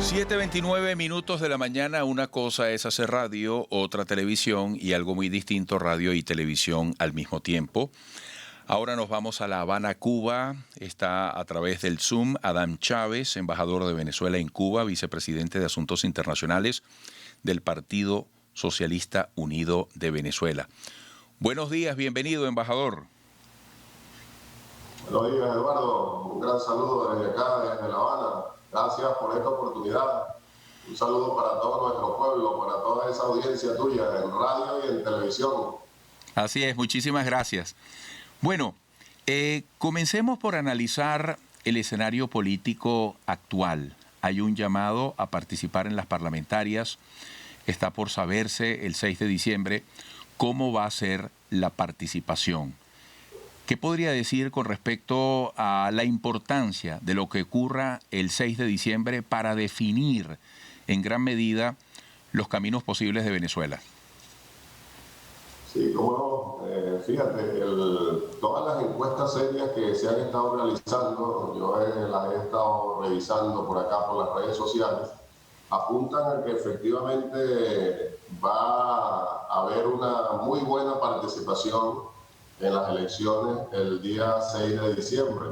7:29 de la mañana. Una cosa es hacer radio, otra televisión y algo muy distinto, radio y televisión al mismo tiempo. Ahora nos vamos a La Habana, Cuba. Está a través del Zoom Adán Chávez, embajador de Venezuela en Cuba, vicepresidente de Asuntos Internacionales del Partido Socialista Unido de Venezuela. Buenos días, bienvenido, embajador. Buenos días, Eduardo. Un gran saludo desde acá, desde La Habana. Gracias por esta oportunidad. Un saludo para todo nuestro pueblo, para toda esa audiencia tuya en radio y en televisión. Así es, muchísimas gracias. Bueno, comencemos por analizar el escenario político actual. Hay un llamado a participar en las parlamentarias. Está por saberse el 6 de diciembre cómo va a ser la participación. ¿Qué podría decir con respecto a la importancia de lo que ocurra el 6 de diciembre para definir en gran medida los caminos posibles de Venezuela? Sí, cómo no. Fíjate, todas las encuestas serias que se han estado realizando, yo las he estado revisando por acá, por las redes sociales, apuntan a que efectivamente va a haber una muy buena participación en las elecciones el día 6 de diciembre.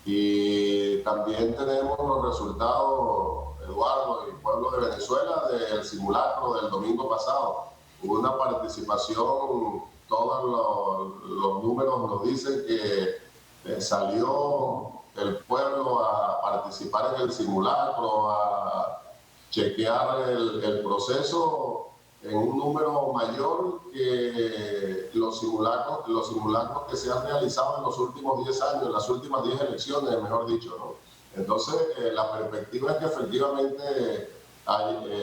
Y también tenemos los resultados, Eduardo y pueblo de Venezuela, del simulacro del domingo pasado. Hubo una participación, todos los números nos dicen que salió el pueblo a participar en el simulacro, a chequear el proceso en un número mayor que los simulacros que se han realizado en los últimos 10 años, en las últimas 10 elecciones, mejor dicho, ¿no? Entonces, la perspectiva es que efectivamente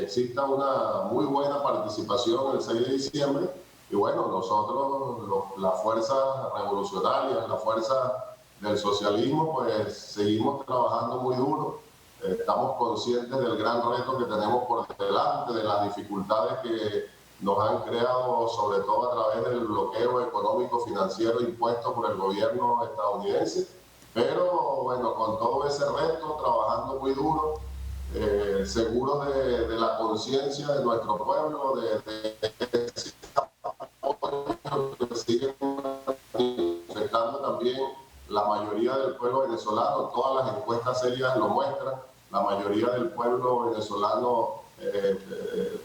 exista una muy buena participación el 6 de diciembre y bueno, nosotros, las fuerzas revolucionarias, la fuerza del socialismo, pues seguimos trabajando muy duro. Estamos conscientes del gran reto que tenemos por delante, de las dificultades que nos han creado, sobre todo a través del bloqueo económico financiero impuesto por el gobierno estadounidense. Pero bueno, con todo ese reto, trabajando muy duro, seguros de la conciencia de nuestro pueblo, de ese apoyo que siguen manifestando también la mayoría del pueblo venezolano. Todas las encuestas serias lo muestran. La mayoría del pueblo venezolano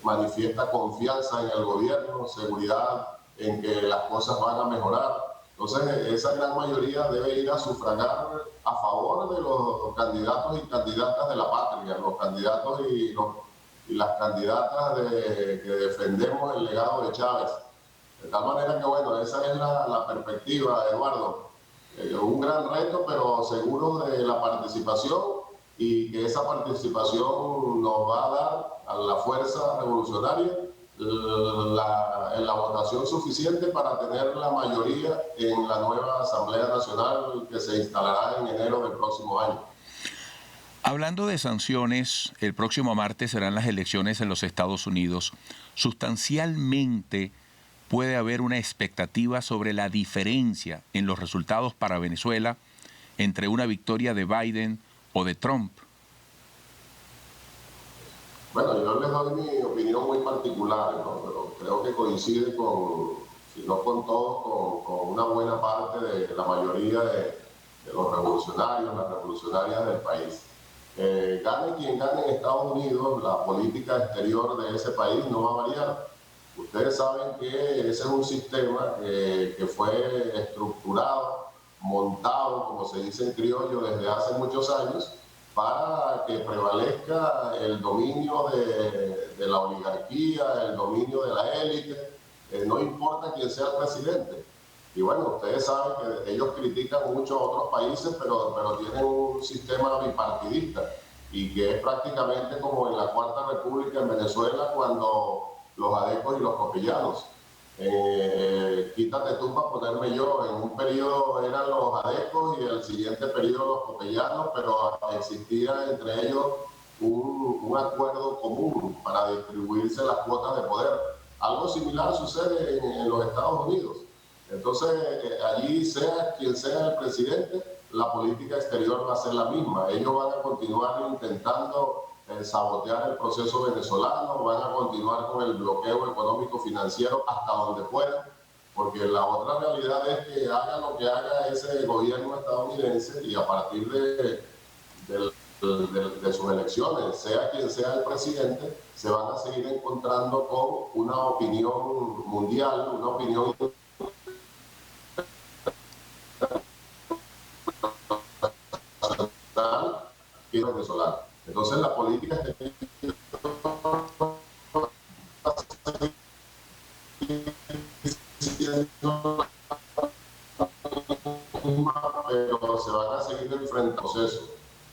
manifiesta confianza en el gobierno, seguridad en que las cosas van a mejorar. Entonces, esa gran mayoría debe ir a sufragar a favor de los candidatos y candidatas de la patria, los candidatos y las candidatas que defendemos el legado de Chávez. De tal manera que, bueno, esa es la perspectiva, Eduardo. Un gran reto, pero seguro de la participación, y que esa participación nos va a dar a la fuerza revolucionaria la votación suficiente para tener la mayoría en la nueva Asamblea Nacional que se instalará en enero del próximo año. Hablando de sanciones, el próximo martes serán las elecciones en los Estados Unidos. Sustancialmente puede haber una expectativa sobre la diferencia en los resultados para Venezuela entre una victoria de Biden o de Trump. Bueno, yo les doy mi opinión muy particular, ¿no? Pero creo que coincide si no con todos, con una buena parte de la mayoría de los revolucionarios, las revolucionarias del país. Gane quien gane en Estados Unidos, la política exterior de ese país no va a variar. Ustedes saben que ese es un sistema que fue estructurado, montado, como se dice en criollo, desde hace muchos años, para que prevalezca el dominio de la oligarquía, el dominio de la élite, no importa quién sea el presidente. Y bueno, ustedes saben que ellos critican mucho a otros países, pero tienen un sistema bipartidista, y que es prácticamente como en la Cuarta República en Venezuela, cuando los adecos y los copillanos. Quítate tú para ponerme yo. En un periodo eran los adecos y el siguiente periodo los copellanos, pero existía entre ellos un acuerdo común para distribuirse las cuotas de poder. Algo similar sucede en los Estados Unidos. Entonces, allí sea quien sea el presidente, la política exterior va a ser la misma. Ellos van a continuar intentando sabotear el proceso venezolano, van a continuar con el bloqueo económico financiero hasta donde puedan, porque la otra realidad es que haga lo que haga ese gobierno estadounidense y a partir de sus elecciones, sea quien sea el presidente, se van a seguir encontrando con una opinión mundial, una opinión internacional y venezolana. Entonces la política pero se van a seguir enfrentando procesos.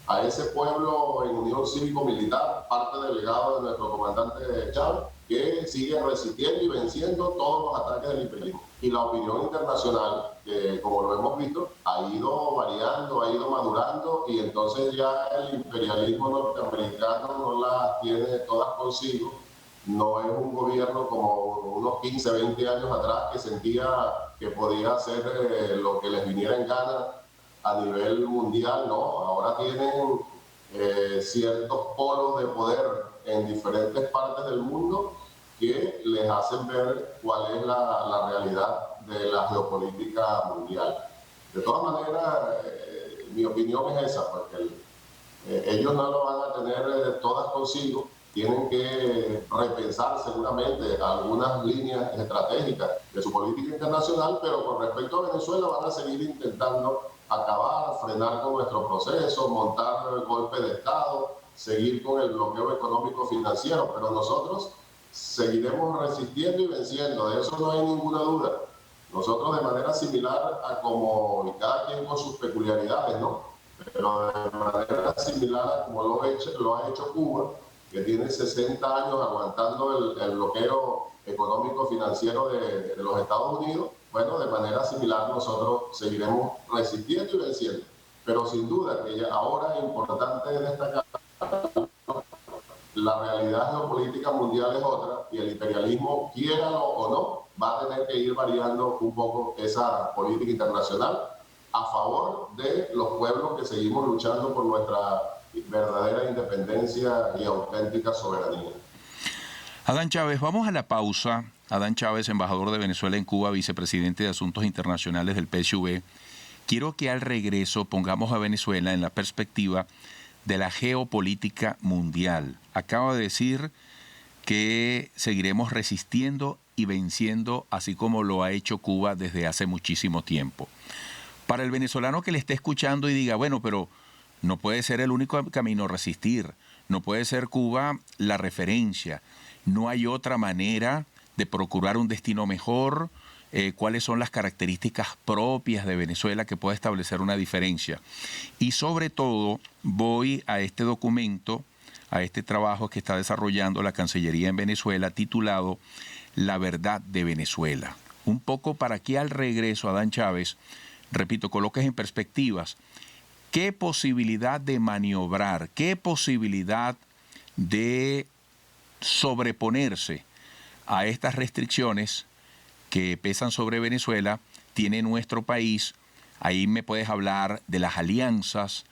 A ese pueblo en unión cívico-militar, parte del legado de nuestro comandante Chávez, que sigue resistiendo y venciendo todos los ataques del imperialismo. Y la opinión internacional, que como lo hemos visto, ha ido variando, ha ido madurando, y entonces ya el imperialismo norteamericano no las tiene todas consigo. No es un gobierno como unos 15, 20 años atrás que sentía que podía hacer lo que les viniera en gana a nivel mundial. No, ahora tienen ciertos polos de poder en diferentes partes del mundo que les hacen ver cuál es la realidad de la geopolítica mundial. De todas maneras, mi opinión es esa, porque ellos no lo van a tener todas consigo. Tienen que repensar seguramente algunas líneas estratégicas de su política internacional, pero con respecto a Venezuela van a seguir intentando acabar, frenar con nuestro proceso, montar golpe de Estado, seguir con el bloqueo económico financiero, pero nosotros seguiremos resistiendo y venciendo, de eso no hay ninguna duda. Nosotros de manera similar a como, y cada quien con sus peculiaridades, ¿no? Pero de manera similar a como lo ha hecho Cuba, que tiene 60 años aguantando el bloqueo económico financiero de los Estados Unidos. Bueno, de manera similar nosotros seguiremos resistiendo y venciendo. Pero sin duda que ahora es importante destacar la realidad geopolítica mundial es otra, y el imperialismo, quiéralo o no, va a tener que ir variando un poco esa política internacional a favor de los pueblos que seguimos luchando por nuestra verdadera independencia y auténtica soberanía. Adán Chávez, vamos a la pausa. Adán Chávez, embajador de Venezuela en Cuba, vicepresidente de Asuntos Internacionales del PSUV. Quiero que al regreso pongamos a Venezuela en la perspectiva de la geopolítica mundial. Acaba de decir que seguiremos resistiendo y venciendo, así como lo ha hecho Cuba desde hace muchísimo tiempo. Para el venezolano que le esté escuchando y diga, bueno, pero no puede ser el único camino resistir, no puede ser Cuba la referencia, no hay otra manera de procurar un destino mejor, cuáles son las características propias de Venezuela que pueda establecer una diferencia. Y sobre todo voy a este documento, a este trabajo que está desarrollando la Cancillería en Venezuela titulado La verdad de Venezuela. Un poco para que al regreso, Adán Chávez, repito, coloques en perspectivas qué posibilidad de maniobrar, qué posibilidad de sobreponerse a estas restricciones que pesan sobre Venezuela tiene nuestro país. Ahí me puedes hablar de las alianzas,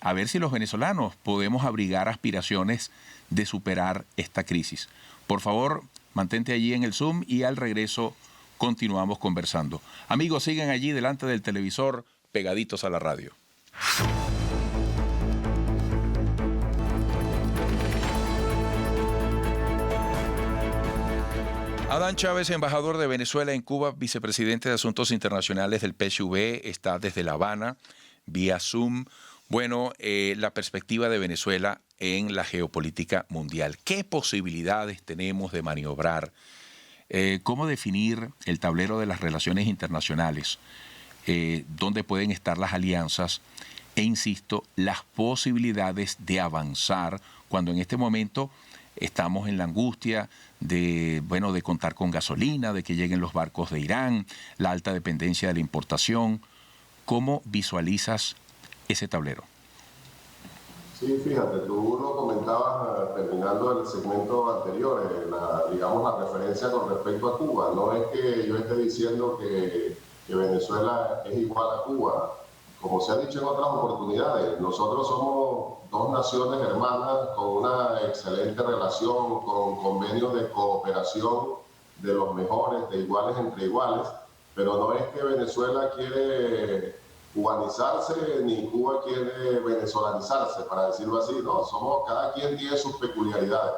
a ver si los venezolanos podemos abrigar aspiraciones de superar esta crisis. Por favor, mantente allí en el Zoom y al regreso continuamos conversando. Amigos, sigan allí delante del televisor, pegaditos a la radio. Adán Chávez, embajador de Venezuela en Cuba, vicepresidente de Asuntos Internacionales del PSUV, está desde La Habana, vía Zoom. Bueno, la perspectiva de Venezuela en la geopolítica mundial. ¿Qué posibilidades tenemos de maniobrar? ¿Cómo definir el tablero de las relaciones internacionales? ¿Dónde pueden estar las alianzas? E insisto, las posibilidades de avanzar cuando en este momento estamos en la angustia de contar con gasolina, de que lleguen los barcos de Irán, la alta dependencia de la importación. ¿Cómo visualizas ese tablero? Sí, fíjate, tú lo comentabas terminando el segmento anterior, la referencia con respecto a Cuba. No es que yo esté diciendo que Venezuela es igual a Cuba como se ha dicho en otras oportunidades, nosotros somos dos naciones hermanas con una excelente relación, con convenios de cooperación de los mejores, de iguales entre iguales, pero no es que Venezuela quiere cubanizarse ni Cuba quiere venezolanizarse, para decirlo así, no, cada quien tiene sus peculiaridades.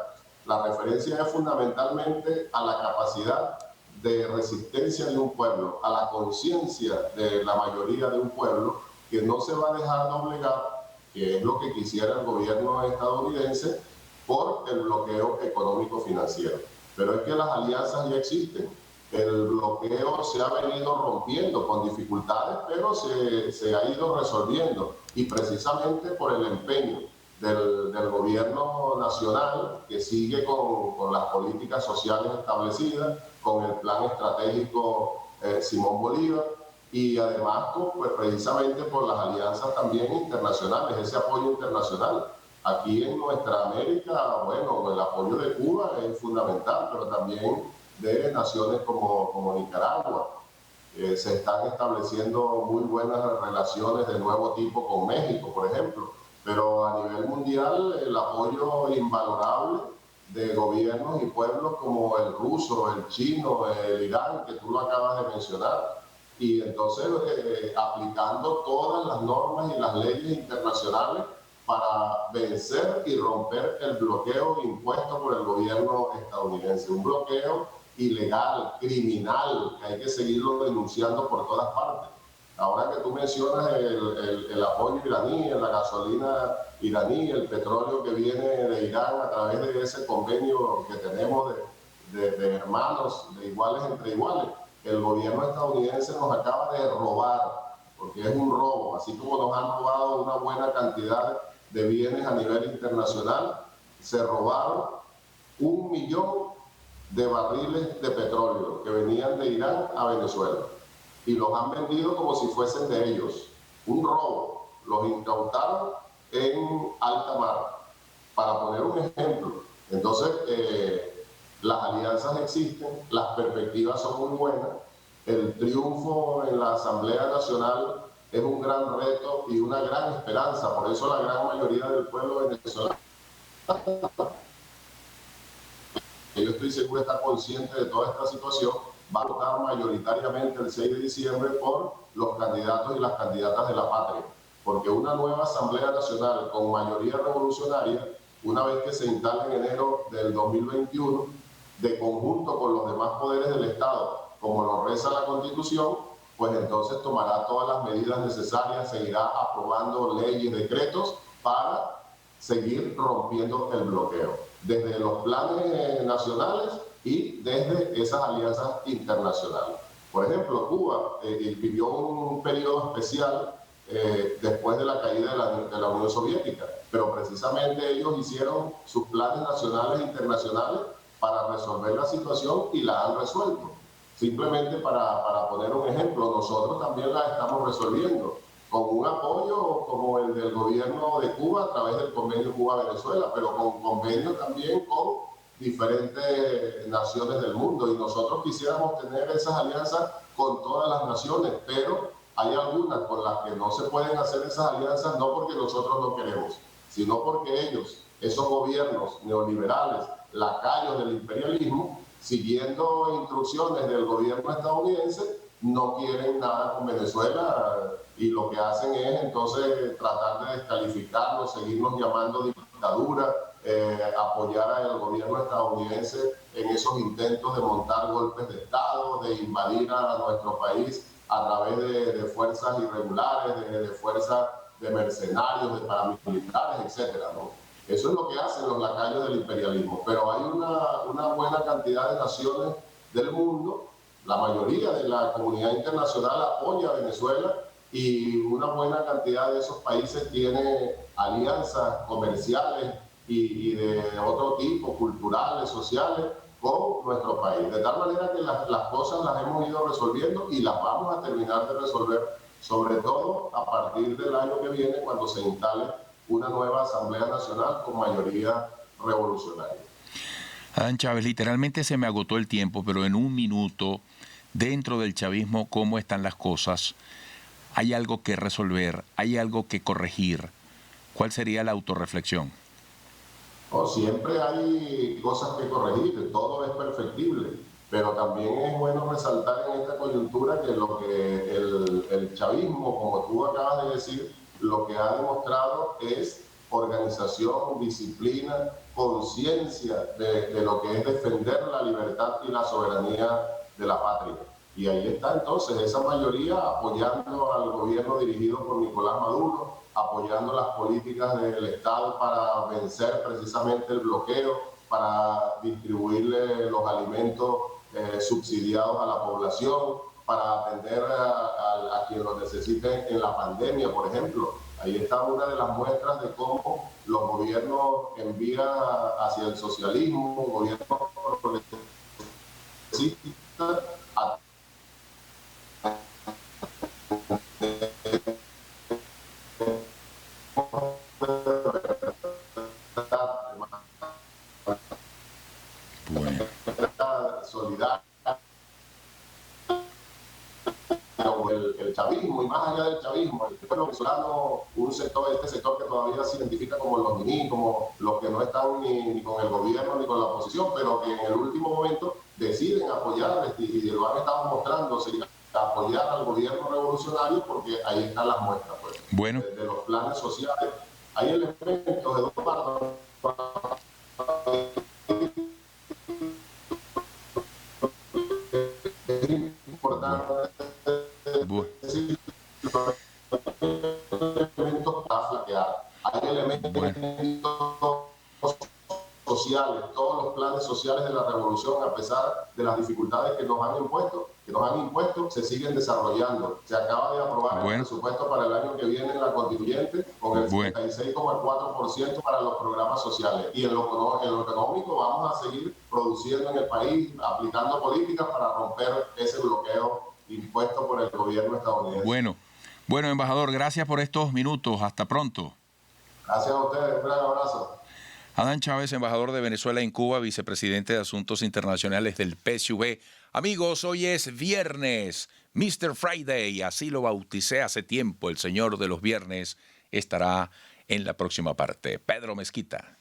La referencia es fundamentalmente a la capacidad de resistencia de un pueblo, a la conciencia de la mayoría de un pueblo que no se va a dejar doblegar, que es lo que quisiera el gobierno estadounidense, por el bloqueo económico-financiero. Pero es que las alianzas ya existen. El bloqueo se ha venido rompiendo con dificultades, pero se ha ido resolviendo, y precisamente por el empeño del gobierno nacional, que sigue con las políticas sociales establecidas, con el plan estratégico Simón Bolívar, y además pues, precisamente por las alianzas también internacionales, ese apoyo internacional. Aquí en nuestra América, bueno, el apoyo de Cuba es fundamental, pero también de naciones como Nicaragua. Se están estableciendo muy buenas relaciones de nuevo tipo con México, por ejemplo. Pero a nivel mundial, el apoyo invalorable de gobiernos y pueblos como el ruso, el chino, el Irán, que tú lo acabas de mencionar, y entonces aplicando todas las normas y las leyes internacionales para vencer y romper el bloqueo impuesto por el gobierno estadounidense. Un bloqueo ilegal, criminal, que hay que seguirlo denunciando por todas partes. Ahora que tú mencionas el apoyo iraní, la gasolina iraní, el petróleo que viene de Irán a través de ese convenio que tenemos de hermanos, de iguales entre iguales, el gobierno estadounidense nos acaba de robar, porque es un robo, así como nos han robado una buena cantidad de bienes a nivel internacional, se robaron 1 millón de barriles de petróleo que venían de Irán a Venezuela, y los han vendido como si fuesen de ellos. Un robo. Los incautaron en alta mar, para poner un ejemplo. Entonces, las alianzas existen, las perspectivas son muy buenas, el triunfo en la Asamblea Nacional es un gran reto y una gran esperanza. Por eso la gran mayoría del pueblo venezolano, yo estoy seguro, está consciente de toda esta situación, va a votar mayoritariamente el 6 de diciembre por los candidatos y las candidatas de la patria, porque una nueva Asamblea Nacional con mayoría revolucionaria, una vez que se instale en enero del 2021, de conjunto con los demás poderes del Estado, como lo reza la Constitución, pues entonces tomará todas las medidas necesarias, seguirá aprobando leyes, decretos para seguir rompiendo el bloqueo, desde los planes nacionales y desde esas alianzas internacionales. Por ejemplo, Cuba vivió un periodo especial después de la caída de la Unión Soviética, pero precisamente ellos hicieron sus planes nacionales e internacionales para resolver la situación y la han resuelto. Simplemente para poner un ejemplo, nosotros también la estamos resolviendo con un apoyo como el del gobierno de Cuba a través del convenio Cuba-Venezuela, pero con convenios también con diferentes naciones del mundo, y nosotros quisiéramos tener esas alianzas con todas las naciones, pero hay algunas con las que no se pueden hacer esas alianzas, no porque nosotros no queremos, sino porque ellos, esos gobiernos neoliberales, lacayos del imperialismo, siguiendo instrucciones del gobierno estadounidense, no quieren nada con Venezuela, y lo que hacen es entonces tratar de descalificarnos, seguirnos llamando dictadura, apoyar al gobierno estadounidense en esos intentos de montar golpes de Estado, de invadir a nuestro país a través de fuerzas irregulares, de fuerzas de mercenarios, de paramilitares, etcétera, ¿no? Eso es lo que hacen los lacayos del imperialismo. Pero hay una buena cantidad de naciones del mundo, la mayoría de la comunidad internacional apoya a Venezuela, y una buena cantidad de esos países tiene alianzas comerciales y de otro tipo, culturales, sociales, con nuestro país. De tal manera que las cosas las hemos ido resolviendo y las vamos a terminar de resolver, sobre todo a partir del año que viene, cuando se instale una nueva Asamblea Nacional con mayoría revolucionaria. Adán Chávez, literalmente se me agotó el tiempo, pero en un minuto, dentro del chavismo, ¿cómo están las cosas? hay algo que resolver, hay algo que corregir, ¿cuál sería la autorreflexión? No, siempre hay cosas que corregir, todo es perfectible, pero también es bueno resaltar en esta coyuntura que lo que el chavismo, como tú acabas de decir, lo que ha demostrado es organización, disciplina, conciencia de lo que es defender la libertad y la soberanía de la patria. Y ahí está entonces esa mayoría apoyando al gobierno dirigido por Nicolás Maduro, apoyando las políticas del Estado para vencer precisamente el bloqueo, para distribuirle los alimentos subsidiados a la población, para atender a quien los necesite en la pandemia, por ejemplo. Ahí está una de las muestras de cómo los gobiernos envían hacia el socialismo, gobiernos progresistas, a Bueno, solidaria, el chavismo, y más allá del chavismo, el pueblo venezolano, este sector que todavía se identifica como los ninis, como los que no están ni con el gobierno ni con la oposición, pero que en el último momento deciden apoyar, y lo han estado mostrando, apoyar al gobierno revolucionario, porque ahí están las muestras, pues, bueno, de los planes sociales. Hay elementos de dos partes. Es importante bu- decir, los elementos para flaquear. Hay bueno, elementos sociales, todos los planes sociales de la revolución, a pesar de las dificultades que nos han impuesto, se siguen desarrollando. Se acaba de aprobar el bueno, presupuesto para el año que viene en la constituyente con el bueno. 76,4% para los programas sociales. Y en lo económico vamos a seguir produciendo en el país, aplicando políticas para romper ese bloqueo impuesto por el gobierno estadounidense. Bueno, bueno, embajador, gracias por estos minutos. Hasta pronto. Gracias a ustedes, un gran abrazo. Adán Chávez, embajador de Venezuela en Cuba, vicepresidente de Asuntos Internacionales del PSUV. Amigos, hoy es viernes, Mr. Friday, así lo bauticé hace tiempo. El señor de los viernes estará en la próxima parte. Pedro Mezquita.